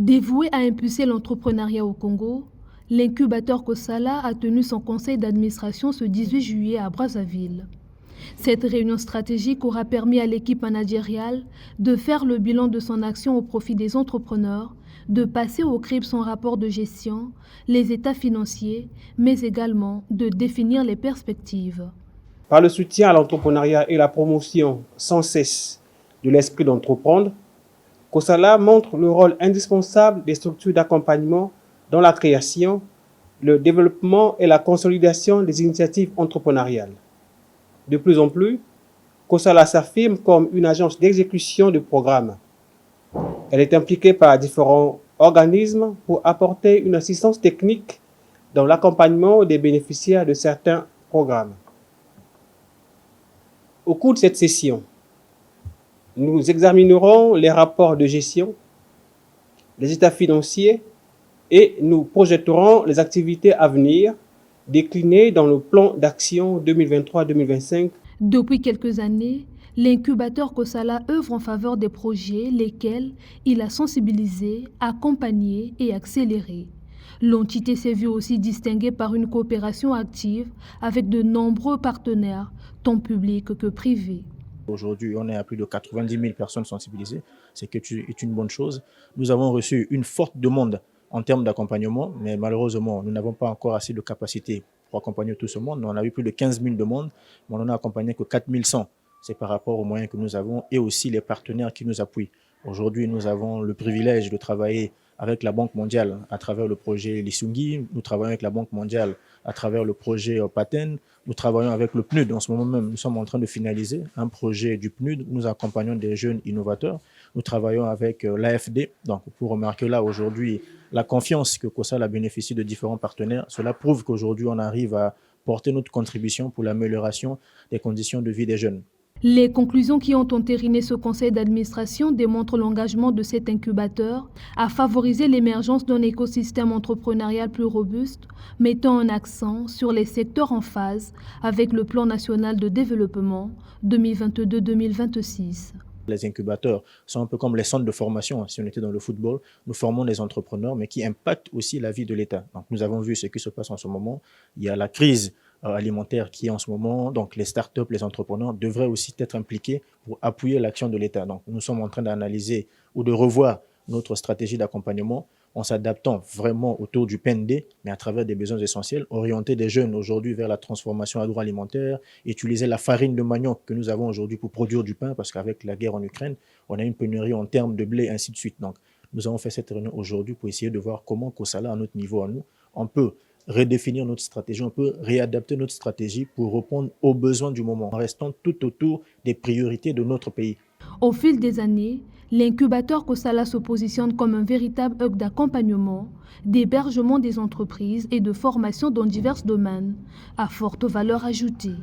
Dévoué à impulser l'entrepreneuriat au Congo, l'incubateur Kosala a tenu son conseil d'administration ce 18 juillet à Brazzaville. Cette réunion stratégique aura permis à l'équipe managériale de faire le bilan de son action au profit des entrepreneurs, de passer au crible son rapport de gestion, les états financiers, mais également de définir les perspectives. Par le soutien à l'entrepreneuriat et la promotion sans cesse de l'esprit d'entreprendre, Kosala montre le rôle indispensable des structures d'accompagnement dans la création, le développement et la consolidation des initiatives entrepreneuriales. De plus en plus, Kosala s'affirme comme une agence d'exécution de programmes. Elle est impliquée par différents organismes pour apporter une assistance technique dans l'accompagnement des bénéficiaires de certains programmes. Au cours de cette session, nous examinerons les rapports de gestion, les états financiers et nous projetterons les activités à venir déclinées dans le plan d'action 2023-2025. Depuis quelques années, l'incubateur Kosala œuvre en faveur des projets lesquels il a sensibilisé, accompagné et accéléré. L'entité s'est vue aussi distinguée par une coopération active avec de nombreux partenaires, tant publics que privés. Aujourd'hui, on est à plus de 90 000 personnes sensibilisées, ce qui est une bonne chose. Nous avons reçu une forte demande en termes d'accompagnement, mais malheureusement, nous n'avons pas encore assez de capacité pour accompagner tout ce monde. On a eu plus de 15 000 demandes, mais on n'en a accompagné que 4 100. C'est par rapport aux moyens que nous avons et aussi les partenaires qui nous appuient. Aujourd'hui, nous avons le privilège de travailler avec la Banque mondiale à travers le projet Lisungi. Nous travaillons avec la Banque mondiale à travers le projet Paten. Nous travaillons avec le PNUD en ce moment même. Nous sommes en train de finaliser un projet du PNUD. Nous accompagnons des jeunes innovateurs. Nous travaillons avec l'AFD. Donc, pour remarquer là aujourd'hui la confiance que Kosala bénéficie de différents partenaires, cela prouve qu'aujourd'hui on arrive à porter notre contribution pour l'amélioration des conditions de vie des jeunes. Les conclusions qui ont entériné ce conseil d'administration démontrent l'engagement de cet incubateur à favoriser l'émergence d'un écosystème entrepreneurial plus robuste, mettant un accent sur les secteurs en phase avec le plan national de développement 2022-2026. Les incubateurs sont un peu comme les centres de formation. Si on était dans le football, nous formons des entrepreneurs, mais qui impactent aussi la vie de l'État. Donc, nous avons vu ce qui se passe en ce moment. Il y a la crise alimentaire qui est en ce moment. Donc, les startups, les entrepreneurs devraient aussi être impliqués pour appuyer l'action de l'État. Donc, nous sommes en train d'analyser ou de revoir notre stratégie d'accompagnement en s'adaptant vraiment autour du PND, mais à travers des besoins essentiels, orienter des jeunes aujourd'hui vers la transformation agroalimentaire, utiliser la farine de manioc que nous avons aujourd'hui pour produire du pain, parce qu'avec la guerre en Ukraine, on a une pénurie en termes de blé, ainsi de suite. Donc, nous avons fait cette réunion aujourd'hui pour essayer de voir comment Kosala, à notre niveau à nous, on peut redéfinir notre stratégie, on peut réadapter notre stratégie pour répondre aux besoins du moment, en restant tout autour des priorités de notre pays. Au fil des années, l'incubateur Kosala se positionne comme un véritable hub d'accompagnement, d'hébergement des entreprises et de formation dans divers domaines, à forte valeur ajoutée.